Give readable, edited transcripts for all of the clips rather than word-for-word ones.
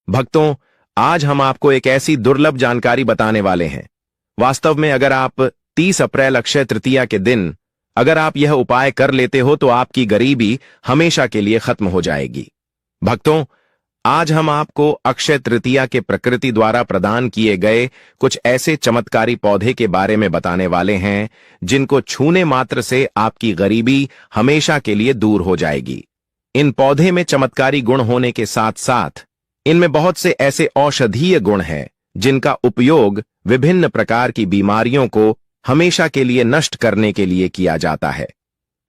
भक्तों, आज हम आपको एक ऐसी दुर्लभ जानकारी बताने वाले हैं। वास्तव में अगर आप 30 अप्रैल अक्षय तृतीया के दिन अगर आप यह उपाय कर लेते हो तो आपकी गरीबी हमेशा के लिए खत्म हो जाएगी। भक्तों, आज हम आपको अक्षय तृतीया के प्रकृति द्वारा प्रदान किए गए कुछ ऐसे चमत्कारी पौधे के बारे में बताने वाले हैं जिनको छूने मात्र से आपकी गरीबी हमेशा के लिए दूर हो जाएगी। इन पौधे में चमत्कारी गुण होने के साथ साथ इनमें बहुत से ऐसे औषधीय गुण हैं जिनका उपयोग विभिन्न प्रकार की बीमारियों को हमेशा के लिए नष्ट करने के लिए किया जाता है।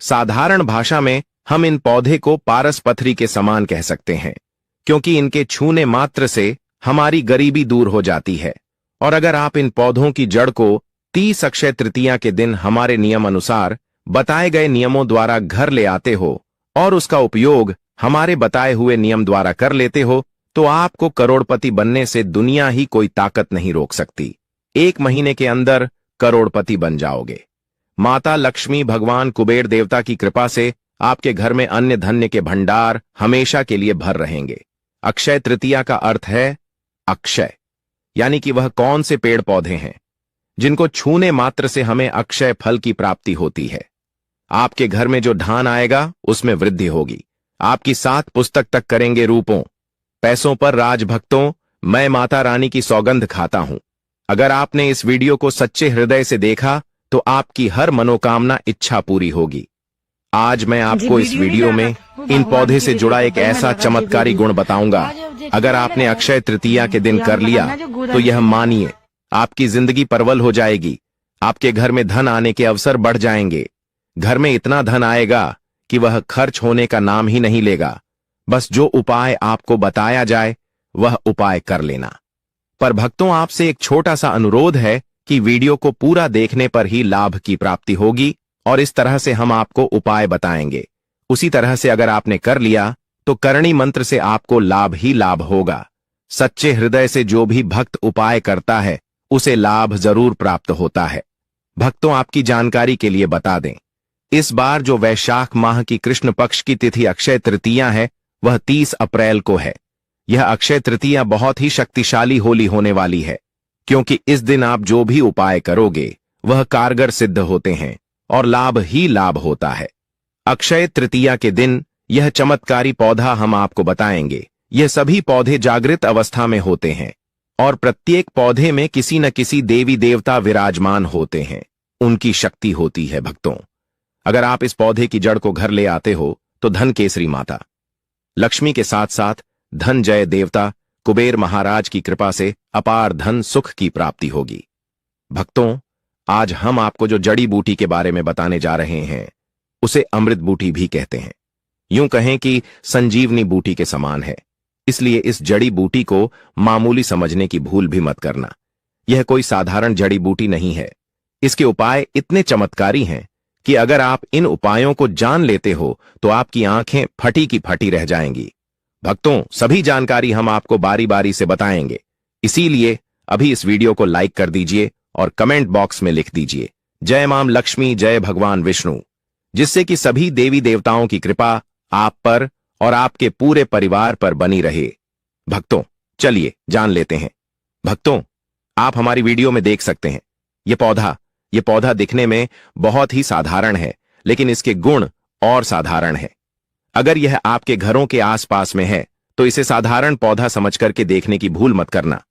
साधारण भाषा में हम इन पौधे को पारस पथरी के समान कह सकते हैं, क्योंकि इनके छूने मात्र से हमारी गरीबी दूर हो जाती है। और अगर आप इन पौधों की जड़ को 30 अक्षय तृतीया के दिन हमारे नियम अनुसार बताए गए नियमों द्वारा घर ले आते हो और उसका उपयोग हमारे बताए हुए नियम द्वारा कर लेते हो तो आपको करोड़पति बनने से दुनिया ही कोई ताकत नहीं रोक सकती। 1 महीने के अंदर करोड़पति बन जाओगे। माता लक्ष्मी, भगवान कुबेर देवता की कृपा से आपके घर में अन्य धन्य के भंडार हमेशा के लिए भर रहेंगे। अक्षय तृतीया का अर्थ है अक्षय, यानी कि वह कौन से पेड़ पौधे हैं जिनको छूने मात्र से हमें अक्षय फल की प्राप्ति होती है। आपके घर में जो धान आएगा उसमें वृद्धि होगी। आपकी 7 पुस्तक तक करेंगे रूपों। पैसों पर राज। भक्तों, मैं माता रानी की सौगंध खाता हूं। अगर आपने इस वीडियो को सच्चे हृदय से देखा तो आपकी हर मनोकामना इच्छा पूरी होगी। आज मैं आपको इस वीडियो में इन पौधे से जुड़ा एक ऐसा चमत्कारी गुण बताऊंगा। अगर आपने अक्षय तृतीया के दिन कर लिया तो यह मानिए आपकी जिंदगी परवल हो जाएगी। आपके घर में धन आने के अवसर बढ़ जाएंगे। घर में इतना धन आएगा कि वह खर्च होने का नाम ही नहीं लेगा। बस जो उपाय आपको बताया जाए वह उपाय कर लेना। पर भक्तों, आपसे एक छोटा सा अनुरोध है कि वीडियो को पूरा देखने पर ही लाभ की प्राप्ति होगी और इस तरह से हम आपको उपाय बताएंगे। उसी तरह से अगर आपने कर लिया तो करणी मंत्र से आपको लाभ ही लाभ होगा। सच्चे हृदय से जो भी भक्त उपाय करता है उसे लाभ जरूर प्राप्त होता है। भक्तों, आपकी जानकारी के लिए बता दें, इस बार जो वैशाख माह की कृष्ण पक्ष की तिथि अक्षय तृतीया है वह 30 अप्रैल को है। यह अक्षय तृतीया बहुत ही शक्तिशाली होली होने वाली है, क्योंकि इस दिन आप जो भी उपाय करोगे वह कारगर सिद्ध होते हैं और लाभ ही लाभ होता है। अक्षय तृतीया के दिन यह चमत्कारी पौधा हम आपको बताएंगे। यह सभी पौधे जागृत अवस्था में होते हैं और प्रत्येक पौधे में किसी न किसी देवी देवता विराजमान होते हैं। उनकी शक्ति होती है। भक्तों, अगर आप इस पौधे की जड़ को घर ले आते हो तो धन केसरी माता लक्ष्मी के साथ साथ धन जय देवता कुबेर महाराज की कृपा से अपार धन सुख की प्राप्ति होगी। भक्तों, आज हम आपको जो जड़ी बूटी के बारे में बताने जा रहे हैं उसे अमृत बूटी भी कहते हैं। यूं कहें कि संजीवनी बूटी के समान है। इसलिए इस जड़ी बूटी को मामूली समझने की भूल भी मत करना। यह कोई साधारण जड़ी बूटी नहीं है। इसके उपाय इतने चमत्कारी हैं कि अगर आप इन उपायों को जान लेते हो तो आपकी आंखें फटी की फटी रह जाएंगी। भक्तों, सभी जानकारी हम आपको बारी बारी से बताएंगे। इसीलिए अभी इस वीडियो को लाइक कर दीजिए और कमेंट बॉक्स में लिख दीजिए जय मां लक्ष्मी, जय भगवान विष्णु, जिससे कि सभी देवी देवताओं की कृपा आप पर और आपके पूरे परिवार पर बनी रहे। भक्तों, चलिए जान लेते हैं। भक्तों, आप हमारी वीडियो में देख सकते हैं ये पौधा दिखने में बहुत ही साधारण है, लेकिन इसके गुण और साधारण है। अगर यह आपके घरों के आसपास में है तो इसे साधारण पौधा समझ करके देखने की भूल मत करना।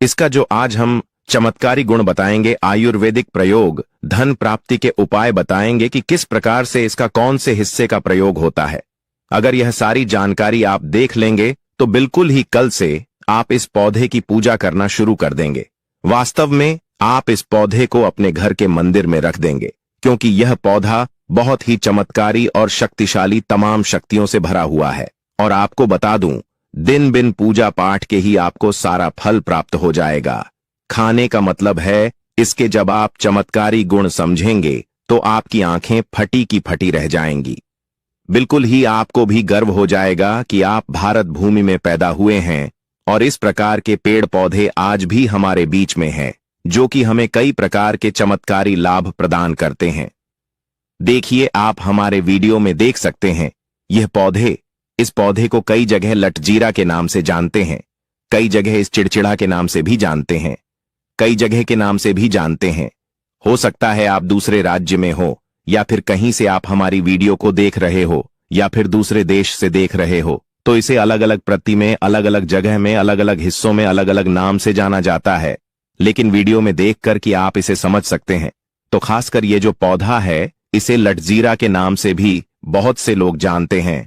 इसका जो आज हम चमत्कारी गुण बताएंगे, आयुर्वेदिक प्रयोग, धन प्राप्ति के उपाय बताएंगे कि किस प्रकार से इसका कौन से हिस्से का प्रयोग होता है। अगर यह सारी जानकारी आप देख लेंगे तो बिल्कुल ही कल से आप इस पौधे की पूजा करना शुरू कर देंगे। वास्तव में आप इस पौधे को अपने घर के मंदिर में रख देंगे, क्योंकि यह पौधा बहुत ही चमत्कारी और शक्तिशाली तमाम शक्तियों से भरा हुआ है। और आपको बता दूं, दिन बिन पूजा पाठ के ही आपको सारा फल प्राप्त हो जाएगा। खाने का मतलब है इसके जब आप चमत्कारी गुण समझेंगे तो आपकी आंखें फटी की फटी रह जाएंगी। बिल्कुल ही आपको भी गर्व हो जाएगा कि आप भारत भूमि में पैदा हुए हैं और इस प्रकार के पेड़ पौधे आज भी हमारे बीच में हैं, जो कि हमें कई प्रकार के चमत्कारी लाभ प्रदान करते हैं। देखिए, आप हमारे वीडियो में देख सकते हैं इस पौधे को कई जगह लटजीरा के नाम से जानते हैं। कई जगह इस चिड़चिड़ा के नाम से भी जानते हैं, कई जगह के नाम से भी जानते हैं। हो सकता है आप दूसरे राज्य में हो, या फिर कहीं से आप हमारी वीडियो को देख रहे हो, या फिर दूसरे देश से देख रहे हो, तो इसे अलग अलग प्रति में, अलग अलग जगह में, अलग अलग हिस्सों में अलग अलग नाम से जाना जाता है। लेकिन वीडियो में देखकर कि आप इसे समझ सकते हैं, तो खासकर ये जो पौधा है, इसे लटजीरा के नाम से भी बहुत से लोग जानते हैं।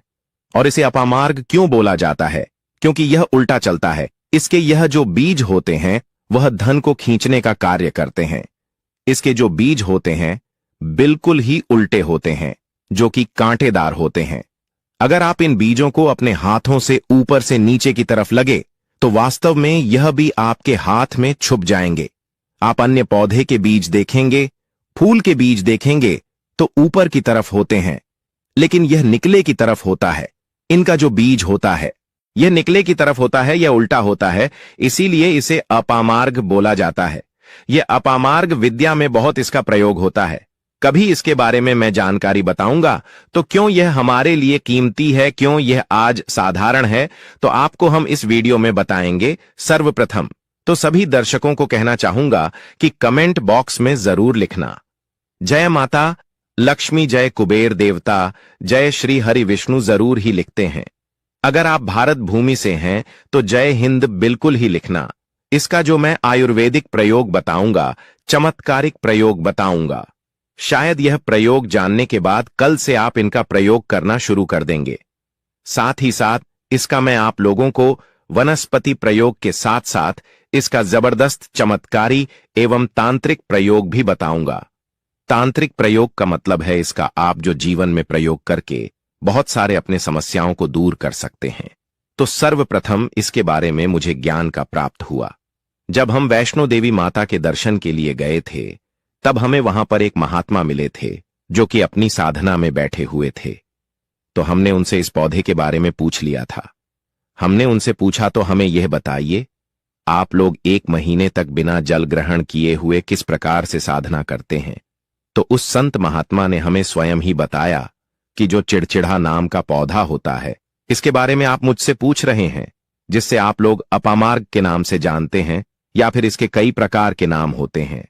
और इसे अपामार्ग क्यों बोला जाता है? क्योंकि यह उल्टा चलता है। इसके यह जो बीज होते हैं वह धन को खींचने का कार्य करते हैं। इसके जो बीज होते हैं बिल्कुल ही उल्टे होते हैं, जो कि कांटेदार होते हैं। अगर आप इन बीजों को अपने हाथों से ऊपर से नीचे की तरफ लगे तो वास्तव में यह भी आपके हाथ में छुप जाएंगे। आप अन्य पौधे के बीज देखेंगे, फूल के बीज देखेंगे तो ऊपर की तरफ होते हैं, लेकिन यह निकले की तरफ होता है। इनका जो बीज होता है यह निकले की तरफ होता है, यह उल्टा होता है, इसीलिए इसे अपामार्ग बोला जाता है। यह अपामार्ग विद्या में बहुत इसका प्रयोग होता है। कभी इसके बारे में मैं जानकारी बताऊंगा। तो क्यों यह हमारे लिए कीमती है, क्यों यह आज साधारण है, तो आपको हम इस वीडियो में बताएंगे। सर्वप्रथम तो सभी दर्शकों को कहना चाहूंगा कि कमेंट बॉक्स में जरूर लिखना जय माता लक्ष्मी, जय कुबेर देवता, जय श्री हरि विष्णु जरूर ही लिखते हैं। अगर आप भारत भूमि से हैं तो जय हिंद बिल्कुल ही लिखना। इसका जो मैं आयुर्वेदिक प्रयोग बताऊंगा, चमत्कारिक प्रयोग बताऊंगा, शायद यह प्रयोग जानने के बाद कल से आप इनका प्रयोग करना शुरू कर देंगे। साथ ही साथ इसका मैं आप लोगों को वनस्पति प्रयोग के साथ साथ इसका जबरदस्त चमत्कारी एवं तांत्रिक प्रयोग भी बताऊंगा। तांत्रिक प्रयोग का मतलब है इसका आप जो जीवन में प्रयोग करके बहुत सारे अपने समस्याओं को दूर कर सकते हैं। तो सर्वप्रथम इसके बारे में मुझे ज्ञान का प्राप्त हुआ। जब हम वैष्णो देवी माता के दर्शन के लिए गए थे, तब हमें वहां पर एक महात्मा मिले थे जो कि अपनी साधना में बैठे हुए थे। तो हमने उनसे इस पौधे के बारे में पूछ लिया था। हमने उनसे पूछा तो हमें यह बताइए, आप लोग 1 महीने तक बिना जल ग्रहण किए हुए किस प्रकार से साधना करते हैं? तो उस संत महात्मा ने हमें स्वयं ही बताया कि जो चिड़चिड़ा नाम का पौधा होता है, इसके बारे में आप मुझसे पूछ रहे हैं, जिससे आप लोग अपामार्ग के नाम से जानते हैं, या फिर इसके कई प्रकार के नाम होते हैं।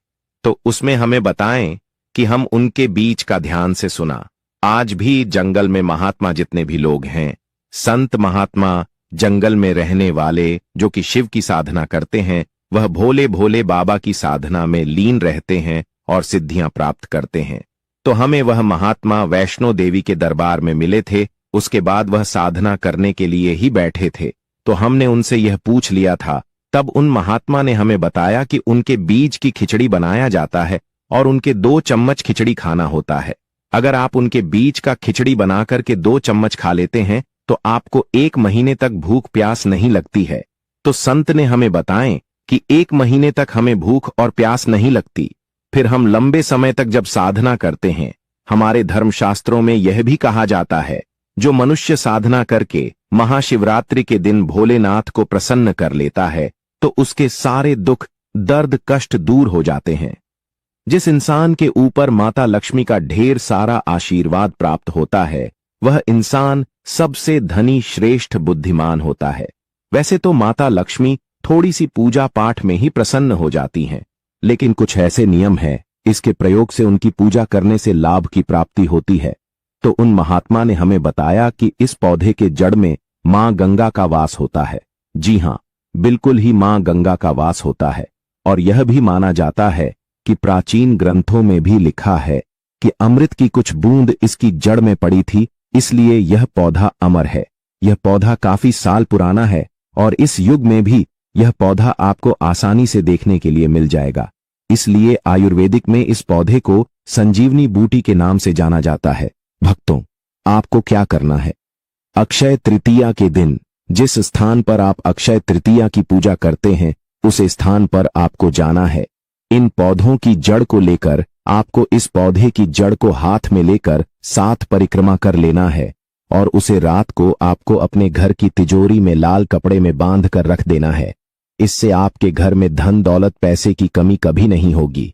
तो उसमें हमें बताएं कि हम उनके बीच का ध्यान से सुना। आज भी जंगल में महात्मा जितने भी लोग हैं, संत महात्मा, जंगल में रहने वाले जो कि शिव की साधना करते हैं, वह भोले भोले बाबा की साधना में लीन रहते हैं और सिद्धियां प्राप्त करते हैं। तो हमें वह महात्मा वैष्णो देवी के दरबार में मिले थे। उसके बाद वह साधना करने के लिए ही बैठे थे। तो हमने उनसे यह पूछ लिया था। तब उन महात्मा ने हमें बताया कि उनके बीज की खिचड़ी बनाया जाता है और उनके 2 चम्मच खिचड़ी खाना होता है। अगर आप उनके बीज का खिचड़ी बना करके 2 चम्मच खा लेते हैं तो आपको 1 महीने तक भूख प्यास नहीं लगती है। तो संत ने हमें बताएं कि 1 महीने तक हमें भूख और प्यास नहीं लगती। फिर हम लंबे समय तक जब साधना करते हैं, हमारे धर्मशास्त्रों में यह भी कहा जाता है, जो मनुष्य साधना करके महाशिवरात्रि के दिन भोलेनाथ को प्रसन्न कर लेता है तो उसके सारे दुख, दर्द, कष्ट दूर हो जाते हैं। जिस इंसान के ऊपर माता लक्ष्मी का ढेर सारा आशीर्वाद प्राप्त होता है, वह इंसान सबसे धनी, श्रेष्ठ, बुद्धिमान होता है। वैसे तो माता लक्ष्मी थोड़ी सी पूजा पाठ में ही प्रसन्न हो जाती हैं, लेकिन कुछ ऐसे नियम हैं, इसके प्रयोग से उनकी पूजा करने से लाभ की प्राप्ति होती है। तो उन महात्मा ने हमें बताया कि इस पौधे के जड़ में मां गंगा का वास होता है। जी हां, बिल्कुल ही मां गंगा का वास होता है। और यह भी माना जाता है कि प्राचीन ग्रंथों में भी लिखा है कि अमृत की कुछ बूंद इसकी जड़ में पड़ी थी, इसलिए यह पौधा अमर है। यह पौधा काफी साल पुराना है और इस युग में भी यह पौधा आपको आसानी से देखने के लिए मिल जाएगा। इसलिए आयुर्वेदिक में इस पौधे को संजीवनी बूटी के नाम से जाना जाता है। भक्तों, आपको क्या करना है? अक्षय तृतीया के दिन जिस स्थान पर आप अक्षय तृतीया की पूजा करते हैं, उस स्थान पर आपको जाना है। इन पौधों की जड़ को लेकर आपको इस पौधे की जड़ को हाथ में लेकर 7 परिक्रमा कर लेना है और उसे रात को आपको अपने घर की तिजोरी में लाल कपड़े में बांध कर रख देना है। इससे आपके घर में धन दौलत पैसे की कमी कभी नहीं होगी,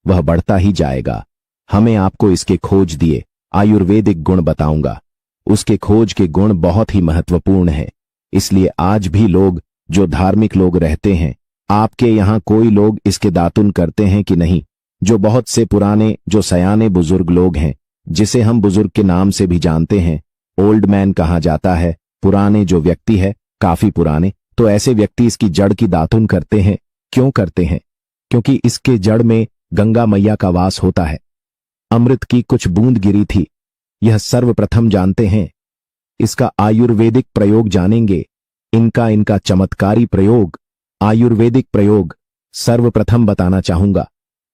वह बढ़ता ही जाएगा। हमें आपको इसके खोज दिए आयुर्वेदिक गुण बताऊंगा। उसके खोज के गुण बहुत ही महत्वपूर्ण हैं, इसलिए आज भी लोग जो धार्मिक लोग रहते हैं, आपके यहाँ कोई लोग इसके दातुन करते हैं कि नहीं? जो बहुत से पुराने, जो सयाने बुजुर्ग लोग हैं, जिसे हम बुजुर्ग के नाम से भी जानते हैं, ओल्ड मैन कहा जाता है, पुराने जो व्यक्ति है, काफी पुराने, तो ऐसे व्यक्ति इसकी जड़ की दातुन करते हैं। क्यों करते हैं? क्योंकि इसके जड़ में गंगा मैया का वास होता है। अमृत की कुछ बूंद गिरी थी, यह सर्वप्रथम जानते हैं। इसका आयुर्वेदिक प्रयोग जानेंगे। इनका चमत्कारी प्रयोग, आयुर्वेदिक प्रयोग सर्वप्रथम बताना चाहूंगा।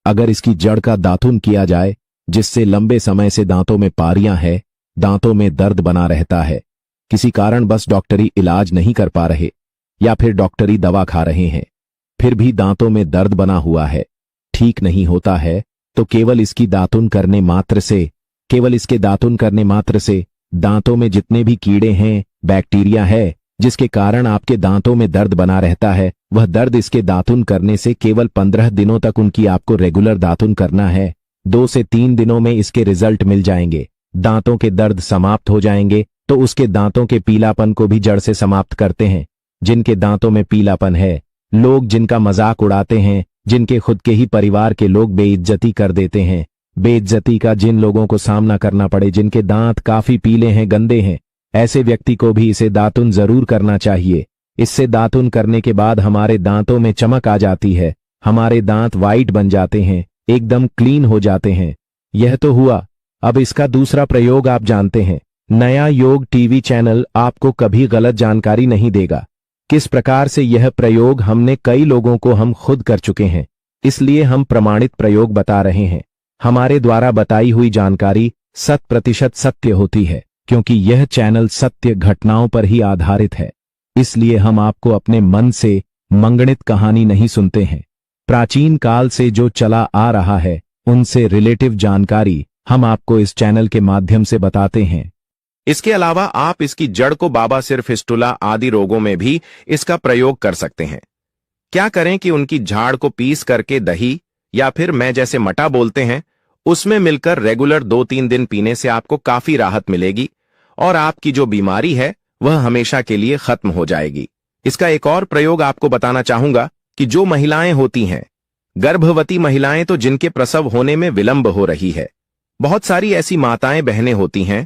अगर इसकी जड़ का दातुन किया जाए, जिससे लंबे समय से दांतों में पारियां है, दांतों में दर्द बना रहता है, किसी कारण बस डॉक्टरी इलाज नहीं कर पा रहे या फिर डॉक्टरी दवा खा रहे हैं, फिर भी दांतों में दर्द बना हुआ है, ठीक नहीं होता है, तो केवल इसकी दातुन करने मात्र से, केवल इसके दातुन करने मात्र से दांतों में जितने भी कीड़े हैं, बैक्टीरिया है, जिसके कारण आपके दांतों में दर्द बना रहता है, वह दर्द इसके दातुन करने से केवल 15 दिनों तक उनकी आपको रेगुलर दातुन करना है। 2 से 3 दिनों में इसके रिजल्ट मिल जाएंगे, दांतों के दर्द समाप्त हो जाएंगे। तो उसके दांतों के पीलापन को भी जड़ से समाप्त करते हैं। जिनके दांतों में पीलापन है, लोग जिनका मजाक उड़ाते हैं, जिनके खुद के ही परिवार के लोग बेइज्जती कर देते हैं, बेइज्जती का जिन लोगों को सामना करना पड़े, जिनके दांत काफी पीले हैं, गंदे हैं, ऐसे व्यक्ति को भी इसे दातुन जरूर करना चाहिए। इससे दातुन करने के बाद हमारे दांतों में चमक आ जाती है, हमारे दांत वाइट बन जाते हैं, एकदम क्लीन हो जाते हैं। यह तो हुआ। अब इसका दूसरा प्रयोग आप जानते हैं। नया योग टीवी चैनल आपको कभी गलत जानकारी नहीं देगा। किस प्रकार से यह प्रयोग हमने कई लोगों को हम खुद कर चुके हैं, इसलिए हम प्रमाणित प्रयोग बता रहे हैं। हमारे द्वारा बताई हुई जानकारी 100% सत्य होती है, क्योंकि यह चैनल सत्य घटनाओं पर ही आधारित है। इसलिए हम आपको अपने मन से मंगणित कहानी नहीं सुनते हैं। प्राचीन काल से जो चला आ रहा है, उनसे रिलेटिव जानकारी हम आपको इस चैनल के माध्यम से बताते हैं। इसके अलावा आप इसकी जड़ को बाबा सिर, फिस्टुला आदि रोगों में भी इसका प्रयोग कर सकते हैं। क्या करें कि उनकी झाड़ को पीस करके दही या फिर मैं जैसे मटा बोलते हैं, उसमें मिलकर रेगुलर 2-3 दिन पीने से आपको काफी राहत मिलेगी और आपकी जो बीमारी है वह हमेशा के लिए खत्म हो जाएगी। इसका एक और प्रयोग आपको बताना चाहूंगा कि जो महिलाएं होती हैं, गर्भवती महिलाएं, तो जिनके प्रसव होने में विलंब हो रही है, बहुत सारी ऐसी माताएं बहनें होती हैं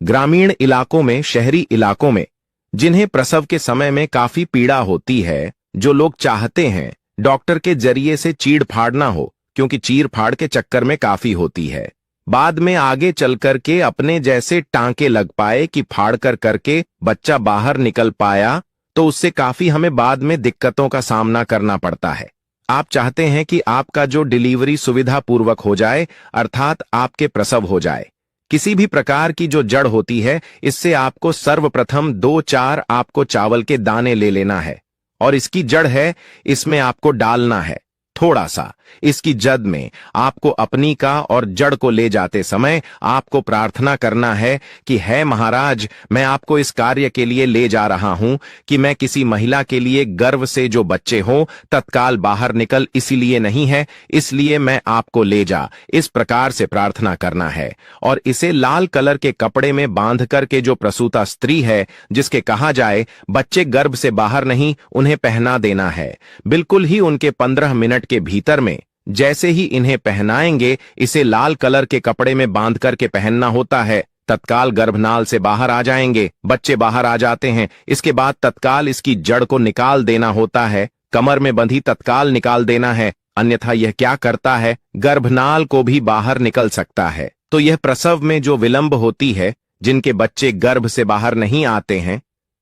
ग्रामीण इलाकों में, शहरी इलाकों में, जिन्हें प्रसव के समय में काफी पीड़ा होती है, जो लोग चाहते हैं डॉक्टर के जरिए से चीड़ फाड़ ना हो, क्योंकि चीर फाड़ के चक्कर में काफी होती है, बाद में आगे चल करके अपने जैसे टांके लग पाए कि फाड़ कर करके बच्चा बाहर निकल पाया, तो उससे काफी हमें बाद में दिक्कतों का सामना करना पड़ता है। आप चाहते हैं कि आपका जो डिलीवरी सुविधा पूर्वक हो जाए, अर्थात आपके प्रसव हो जाए। किसी भी प्रकार की जो जड़ होती है, इससे आपको सर्वप्रथम 2-4 आपको चावल के दाने ले लेना है और इसकी जड़ है, इसमें आपको डालना है थोड़ा सा। इसकी जद में आपको अपनी का और जड़ को ले जाते समय आपको प्रार्थना करना है कि है महाराज, मैं आपको इस कार्य के लिए ले जा रहा हूं कि मैं किसी महिला के लिए गर्भ से जो बच्चे हों तत्काल बाहर निकल, इसीलिए नहीं है, इसलिए मैं आपको ले जा, इस प्रकार से प्रार्थना करना है। और इसे लाल कलर के कपड़े में बांध करके जो प्रसूता स्त्री है, जिसके कहा जाए बच्चे गर्भ से बाहर नहीं, उन्हें पहना देना है। बिल्कुल ही उनके 15 मिनट के भीतर में जैसे ही इन्हें पहनाएंगे, इसे लाल कलर के कपड़े में बांध करके पहनना होता है, तत्काल गर्भनाल से बाहर आ जाएंगे, बच्चे बाहर आ जाते हैं। इसके बाद तत्काल इसकी जड़ को निकाल देना होता है, कमर में बंधी तत्काल निकाल देना है, अन्यथा यह क्या करता है, गर्भनाल को भी बाहर निकल सकता है। तो यह प्रसव में जो विलंब होती है, जिनके बच्चे गर्भ से बाहर नहीं आते हैं,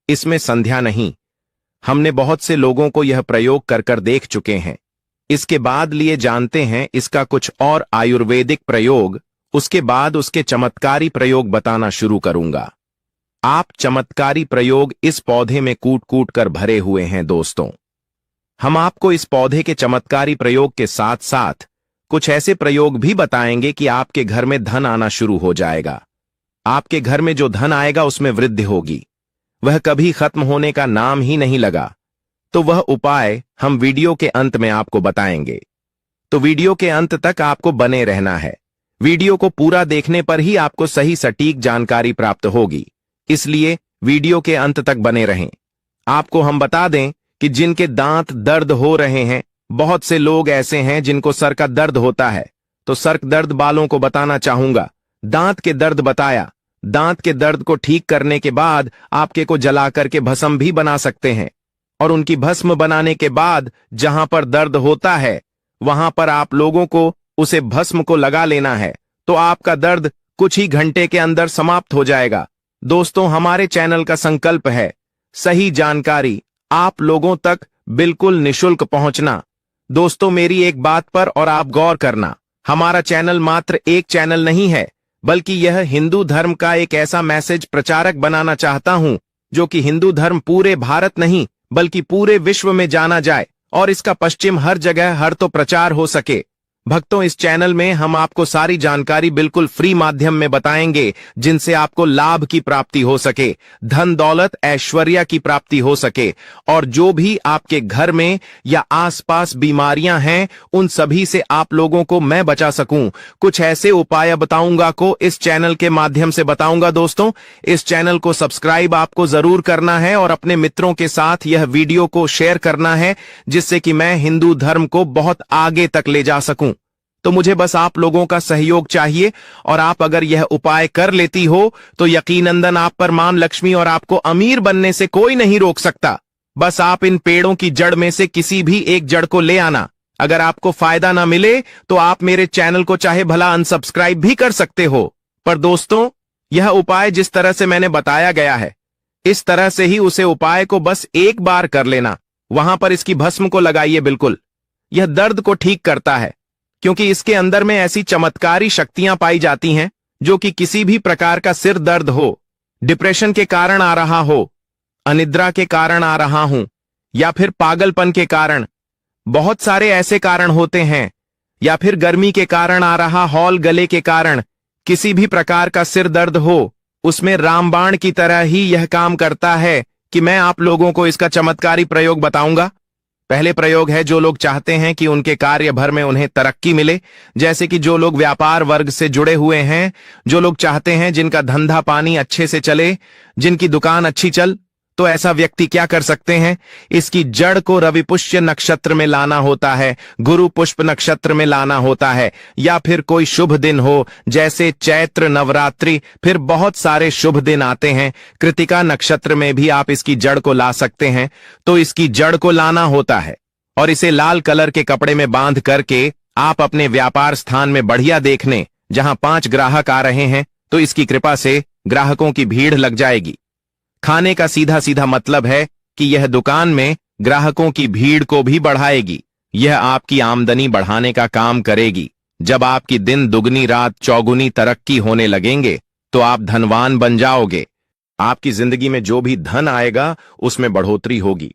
इसमें संध्या नहीं। हमने बहुत से लोगों को यह प्रयोग कर कर देख चुके हैं। इसके बाद लिए जानते हैं इसका कुछ और आयुर्वेदिक प्रयोग, उसके बाद उसके चमत्कारी प्रयोग बताना शुरू करूंगा। आप चमत्कारी प्रयोग इस पौधे में कूट कूट कर भरे हुए हैं दोस्तों। हम आपको इस पौधे के चमत्कारी प्रयोग के साथ साथ कुछ ऐसे प्रयोग भी बताएंगे कि आपके घर में धन आना शुरू हो जाएगा। आपके घर में जो धन आएगा उसमें वृद्धि होगी, वह कभी खत्म होने का नाम ही नहीं लगा। तो वह उपाय हम वीडियो के अंत में आपको बताएंगे, तो वीडियो के अंत तक आपको बने रहना है। वीडियो को पूरा देखने पर ही आपको सही सटीक जानकारी प्राप्त होगी, इसलिए वीडियो के अंत तक बने रहें। आपको हम बता दें कि जिनके दांत दर्द हो रहे हैं। बहुत से लोग ऐसे हैं जिनको सर का दर्द होता है, तो सर दर्द वालों को बताना चाहूंगा। दांत के दर्द बताया। दांत के दर्द को ठीक करने के बाद आपके को जला करके भस्म भी बना सकते हैं, और उनकी भस्म बनाने के बाद जहां पर दर्द होता है वहां पर आप लोगों को उसे भस्म को लगा लेना है, तो आपका दर्द कुछ ही घंटे के अंदर समाप्त हो जाएगा। दोस्तों, हमारे चैनल का संकल्प है सही जानकारी आप लोगों तक बिल्कुल निशुल्क पहुंचना। दोस्तों, मेरी एक बात पर और आप गौर करना, हमारा चैनल मात्र एक चैनल नहीं है, बल्कि यह हिंदू धर्म का एक ऐसा मैसेज प्रचारक बनाना चाहता हूं जो कि हिंदू धर्म पूरे भारत नहीं बल्कि पूरे विश्व में जाना जाए और इसका पश्चिम हर जगह हर तो प्रचार हो सके। भक्तों, इस चैनल में हम आपको सारी जानकारी बिल्कुल फ्री माध्यम में बताएंगे, जिनसे आपको लाभ की प्राप्ति हो सके, धन दौलत ऐश्वर्या की प्राप्ति हो सके, और जो भी आपके घर में या आसपास बीमारियां हैं उन सभी से आप लोगों को मैं बचा सकूं। कुछ ऐसे उपाय बताऊंगा को इस चैनल के माध्यम से बताऊंगा। दोस्तों, इस चैनल को सब्सक्राइब आपको जरूर करना है और अपने मित्रों के साथ यह वीडियो को शेयर करना है, जिससे कि मैं हिंदू धर्म को बहुत आगे तक ले जा सकूं। तो मुझे बस आप लोगों का सहयोग चाहिए, और आप अगर यह उपाय कर लेती हो तो यकीनंदन आप पर मां लक्ष्मी और आपको अमीर बनने से कोई नहीं रोक सकता। बस आप इन पेड़ों की जड़ में से किसी भी एक जड़ को ले आना। अगर आपको फायदा ना मिले तो आप मेरे चैनल को चाहे भला अनसब्सक्राइब भी कर सकते हो। पर दोस्तों, यह उपाय जिस तरह से मैंने बताया गया है, इस तरह से ही उसे उपाय को बस एक बार कर लेना। वहां पर इसकी भस्म को लगाइए। बिल्कुल यह दर्द को ठीक करता है, क्योंकि इसके अंदर में ऐसी चमत्कारी शक्तियां पाई जाती हैं जो कि किसी भी प्रकार का सिर दर्द हो, डिप्रेशन के कारण आ रहा हो, अनिद्रा के कारण आ रहा हूं, या फिर पागलपन के कारण, बहुत सारे ऐसे कारण होते हैं, या फिर गर्मी के कारण आ रहा हॉल गले के कारण, किसी भी प्रकार का सिर दर्द हो, उसमें रामबाण की तरह ही यह काम करता है कि मैं आप लोगों को इसका चमत्कारी प्रयोग बताऊंगा। पहले प्रयोग है, जो लोग चाहते हैं कि उनके कार्य भर में उन्हें तरक्की मिले, जैसे कि जो लोग व्यापार वर्ग से जुड़े हुए हैं, जो लोग चाहते हैं जिनका धंधा पानी अच्छे से चले, जिनकी दुकान अच्छी चल, तो ऐसा व्यक्ति क्या कर सकते हैं, इसकी जड़ को रवि पुष्य नक्षत्र में लाना होता है, गुरु पुष्प नक्षत्र में लाना होता है, या फिर कोई शुभ दिन हो जैसे चैत्र नवरात्रि, फिर बहुत सारे शुभ दिन आते हैं, कृतिका नक्षत्र में भी आप इसकी जड़ को ला सकते हैं। तो इसकी जड़ को लाना होता है और इसे लाल कलर के कपड़े में बांध करके आप अपने व्यापार स्थान में बढ़िया देखने, जहां 5 ग्राहक आ रहे हैं तो इसकी कृपा से ग्राहकों की भीड़ लग जाएगी। खाने का सीधा सीधा मतलब है कि यह दुकान में ग्राहकों की भीड़ को भी बढ़ाएगी। यह आपकी आमदनी बढ़ाने का काम करेगी। जब आपकी दिन दुगनी रात चौगुनी तरक्की होने लगेंगे तो आप धनवान बन जाओगे। आपकी जिंदगी में जो भी धन आएगा उसमें बढ़ोतरी होगी।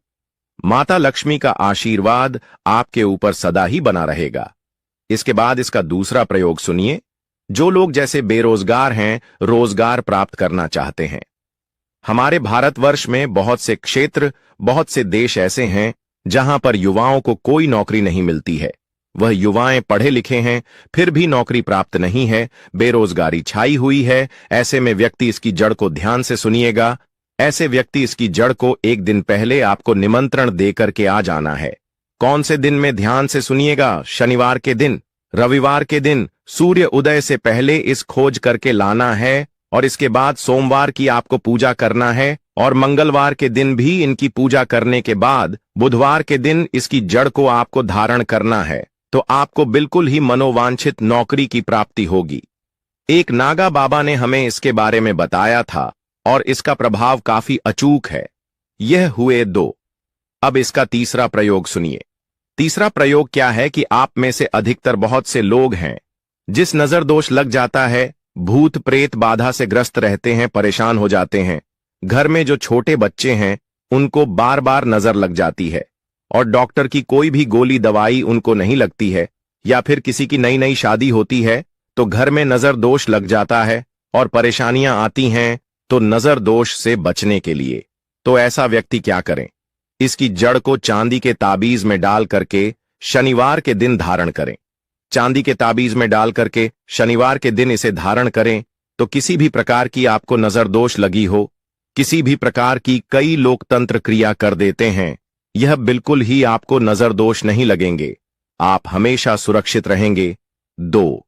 माता लक्ष्मी का आशीर्वाद आपके ऊपर सदा ही बना रहेगा। इसके बाद इसका दूसरा प्रयोग सुनिए। जो लोग जैसे बेरोजगार हैं, रोजगार प्राप्त करना चाहते हैं। हमारे भारतवर्ष में बहुत से क्षेत्र, बहुत से देश ऐसे हैं जहां पर युवाओं को कोई नौकरी नहीं मिलती है। वह युवाएं पढ़े लिखे हैं फिर भी नौकरी प्राप्त नहीं है, बेरोजगारी छाई हुई है। ऐसे में व्यक्ति इसकी जड़ को ध्यान से सुनिएगा। ऐसे व्यक्ति इसकी जड़ को एक दिन पहले आपको निमंत्रण देकर के आ जाना है। कौन से दिन में, ध्यान से सुनिएगा। शनिवार के दिन, रविवार के दिन सूर्य उदय से पहले इस खोज करके लाना है, और इसके बाद सोमवार की आपको पूजा करना है, और मंगलवार के दिन भी इनकी पूजा करने के बाद बुधवार के दिन इसकी जड़ को आपको धारण करना है। तो आपको बिल्कुल ही मनोवांछित नौकरी की प्राप्ति होगी। एक नागा बाबा ने हमें इसके बारे में बताया था और इसका प्रभाव काफी अचूक है। यह हुए 2। अब इसका तीसरा प्रयोग सुनिए। तीसरा प्रयोग क्या है कि आप में से अधिकतर बहुत से लोग हैं जिस नजर दोष लग जाता है, भूत प्रेत बाधा से ग्रस्त रहते हैं, परेशान हो जाते हैं। घर में जो छोटे बच्चे हैं उनको बार बार नजर लग जाती है और डॉक्टर की कोई भी गोली दवाई उनको नहीं लगती है, या फिर किसी की नई नई शादी होती है तो घर में नजर दोष लग जाता है और परेशानियां आती हैं। तो नजर दोष से बचने के लिए तो ऐसा व्यक्ति क्या करें, इसकी जड़ को चांदी के ताबीज में डाल करके शनिवार के दिन धारण करें। चांदी के ताबीज में डाल करके शनिवार के दिन इसे धारण करें तो किसी भी प्रकार की आपको नजर दोष लगी हो, किसी भी प्रकार की, कई लोग तंत्र क्रिया कर देते हैं, यह बिल्कुल ही आपको नजरदोष नहीं लगेंगे। आप हमेशा सुरक्षित रहेंगे। 2,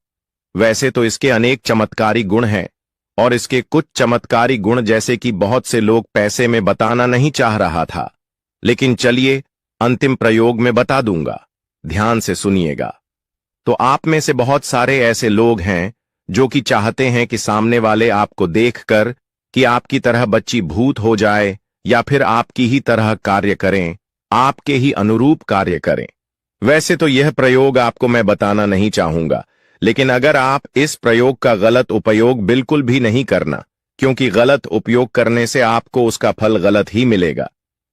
वैसे तो इसके अनेक चमत्कारी गुण हैं, और इसके कुछ चमत्कारी गुण जैसे कि बहुत से लोग पैसे में बताना नहीं चाह रहा था, लेकिन चलिए अंतिम प्रयोग में बता दूंगा। ध्यान से सुनिएगा। तो आप में से बहुत सारे ऐसे लोग हैं जो कि चाहते हैं कि सामने वाले आपको देखकर कि आपकी तरह बच्ची भूत हो जाए या फिर आपकी ही तरह कार्य करें, आपके ही अनुरूप कार्य करें। वैसे तो यह प्रयोग आपको मैं बताना नहीं चाहूंगा, लेकिन अगर आप इस प्रयोग का गलत उपयोग बिल्कुल भी नहीं करना, क्योंकि गलत उपयोग करने से आपको उसका फल गलत ही मिलेगा।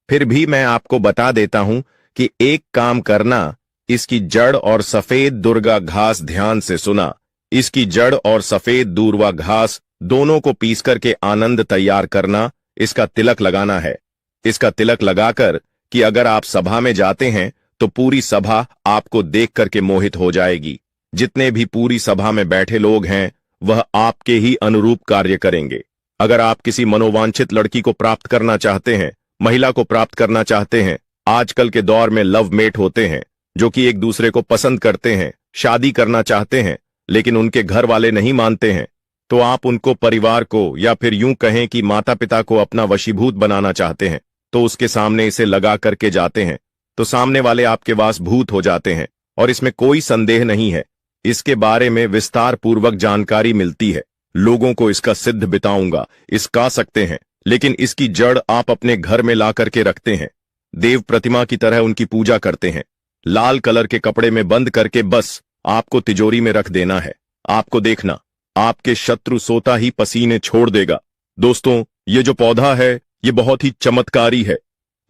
फिर भी मैं आपको बता देता हूं कि एक काम करना, इसकी जड़ और सफेद दुर्गा घास, ध्यान से सुना, इसकी जड़ और सफेद दूर्वा घास दोनों को पीस करके आनंद तैयार करना, इसका तिलक लगाना है। इसका तिलक लगाकर कि अगर आप सभा में जाते हैं तो पूरी सभा आपको देख करके मोहित हो जाएगी। जितने भी पूरी सभा में बैठे लोग हैं वह आपके ही अनुरूप कार्य करेंगे। अगर आप किसी मनोवांछित लड़की को प्राप्त करना चाहते हैं, महिला को प्राप्त करना चाहते हैं, आजकल के दौर में लव मेट होते हैं जो कि एक दूसरे को पसंद करते हैं, शादी करना चाहते हैं, लेकिन उनके घर वाले नहीं मानते हैं, तो आप उनको, परिवार को, या फिर यूं कहें कि माता पिता को अपना वशीभूत बनाना चाहते हैं, तो उसके सामने इसे लगा करके जाते हैं, तो सामने वाले आपके वास भूत हो जाते हैं। और इसमें कोई संदेह नहीं है, इसके बारे में विस्तार पूर्वक जानकारी मिलती है। लोगों को इसका सिद्ध बताऊंगा, इसका सकते हैं, लेकिन इसकी जड़ आप अपने घर में ला करके रखते हैं, देव प्रतिमा की तरह उनकी पूजा करते हैं, लाल कलर के कपड़े में बंद करके बस आपको तिजोरी में रख देना है। आपको देखना, आपके शत्रु सोता ही पसीने छोड़ देगा। दोस्तों, ये जो पौधा है ये बहुत ही चमत्कारी है।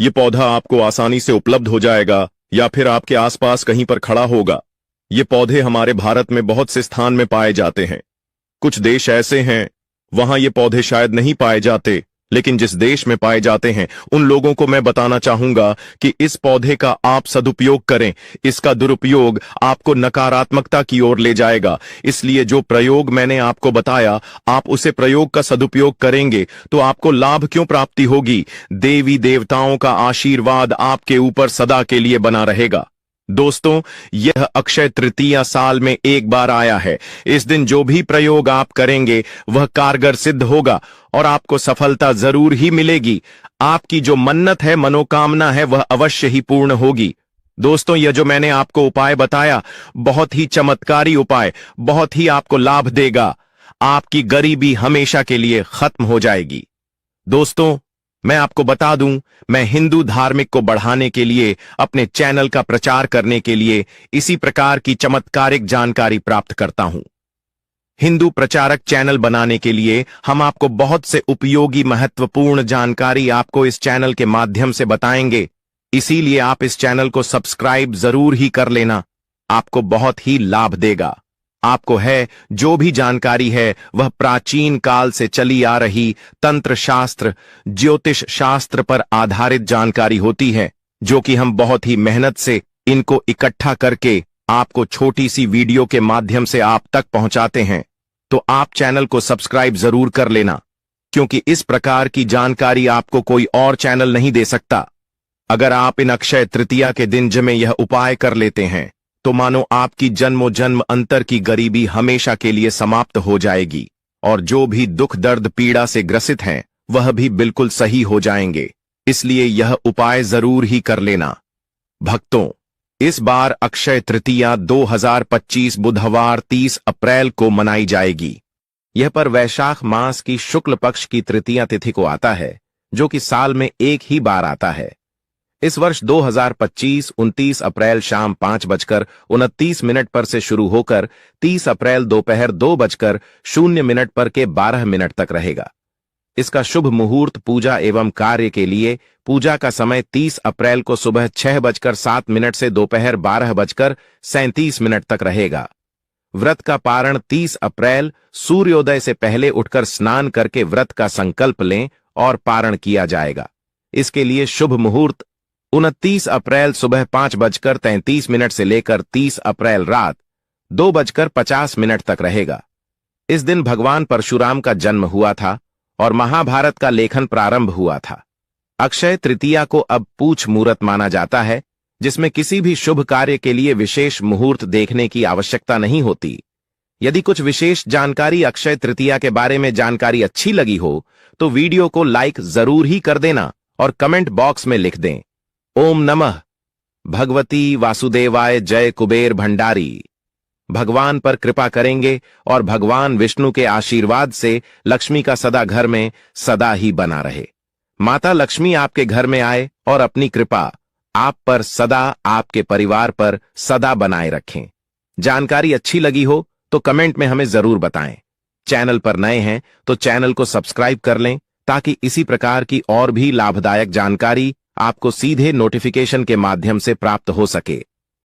ये पौधा आपको आसानी से उपलब्ध हो जाएगा या फिर आपके आसपास कहीं पर खड़ा होगा। ये पौधे हमारे भारत में बहुत से स्थान में पाए जाते हैं। कुछ देश ऐसे हैं वहां ये पौधे शायद नहीं पाए जाते, लेकिन जिस देश में पाए जाते हैं उन लोगों को मैं बताना चाहूंगा कि इस पौधे का आप सदुपयोग करें। इसका दुरुपयोग आपको नकारात्मकता की ओर ले जाएगा। इसलिए जो प्रयोग मैंने आपको बताया, आप उसे प्रयोग का सदुपयोग करेंगे तो आपको लाभ क्यों प्राप्ति होगी। देवी देवताओं का आशीर्वाद आपके ऊपर सदा के लिए बना रहेगा। दोस्तों, यह अक्षय तृतीया साल में एक बार आया है। इस दिन जो भी प्रयोग आप करेंगे वह कारगर सिद्ध होगा और आपको सफलता जरूर ही मिलेगी। आपकी जो मन्नत है, मनोकामना है, वह अवश्य ही पूर्ण होगी। दोस्तों, यह जो मैंने आपको उपाय बताया, बहुत ही चमत्कारी उपाय, बहुत ही आपको लाभ देगा। आपकी गरीबी हमेशा के लिए खत्म हो जाएगी। दोस्तों, मैं आपको बता दूं, मैं हिंदू धार्मिक को बढ़ाने के लिए, अपने चैनल का प्रचार करने के लिए इसी प्रकार की चमत्कारिक जानकारी प्राप्त करता हूं। हिंदू प्रचारक चैनल बनाने के लिए हम आपको बहुत से उपयोगी महत्वपूर्ण जानकारी आपको इस चैनल के माध्यम से बताएंगे। इसीलिए आप इस चैनल को सब्सक्राइब जरूर ही कर लेना, आपको बहुत ही लाभ देगा। आपको है जो भी जानकारी है वह प्राचीन काल से चली आ रही तंत्र शास्त्र, ज्योतिष शास्त्र पर आधारित जानकारी होती है, जो कि हम बहुत ही मेहनत से इनको इकट्ठा करके आपको छोटी सी वीडियो के माध्यम से आप तक पहुंचाते हैं। तो आप चैनल को सब्सक्राइब जरूर कर लेना, क्योंकि इस प्रकार की जानकारी आपको कोई और चैनल नहीं दे सकता। अगर आप इन अक्षय तृतीया के दिन में यह उपाय कर लेते हैं तो मानो आपकी जन्मों जन्म अंतर की गरीबी हमेशा के लिए समाप्त हो जाएगी, और जो भी दुख दर्द पीड़ा से ग्रसित हैं वह भी बिल्कुल सही हो जाएंगे। इसलिए यह उपाय जरूर ही कर लेना। भक्तों, इस बार अक्षय तृतीया 2025 बुधवार 30 अप्रैल को मनाई जाएगी। यह पर वैशाख मास की शुक्ल पक्ष की तृतीया तिथि को आता है, जो कि साल में एक ही बार आता है। इस वर्ष 2025 29 अप्रैल शाम 5:29 पर से शुरू होकर 30 अप्रैल दोपहर 2:0 पर के 12 मिनट तक रहेगा। इसका शुभ मुहूर्त पूजा एवं कार्य के लिए पूजा का समय 30 अप्रैल को सुबह 6:07 से दोपहर 12:37 तक रहेगा। व्रत का पारण 30 अप्रैल सूर्योदय से पहले उठकर स्नान करके व्रत का संकल्प लें और पारण किया जाएगा। इसके लिए शुभ मुहूर्त 29 अप्रैल सुबह 5:33 से लेकर 30 अप्रैल रात 2:50 तक रहेगा। इस दिन भगवान परशुराम का जन्म हुआ था और महाभारत का लेखन प्रारंभ हुआ था। अक्षय तृतीया को अब पूछ मुहूर्त माना जाता है, जिसमें किसी भी शुभ कार्य के लिए विशेष मुहूर्त देखने की आवश्यकता नहीं होती। यदि कुछ विशेष जानकारी अक्षय तृतीया के बारे में जानकारी अच्छी लगी हो तो वीडियो को लाइक जरूर ही कर देना और कमेंट बॉक्स में लिख दें, ओम नमः भगवती वासुदेवाय जय कुबेर भंडारी। भगवान पर कृपा करेंगे और भगवान विष्णु के आशीर्वाद से लक्ष्मी का सदा घर में सदा ही बना रहे। माता लक्ष्मी आपके घर में आए और अपनी कृपा आप पर सदा, आपके परिवार पर सदा बनाए रखें। जानकारी अच्छी लगी हो तो कमेंट में हमें जरूर बताएं। चैनल पर नए हैं तो चैनल को सब्सक्राइब कर लें ताकि इसी प्रकार की और भी लाभदायक जानकारी आपको सीधे नोटिफिकेशन के माध्यम से प्राप्त हो सके।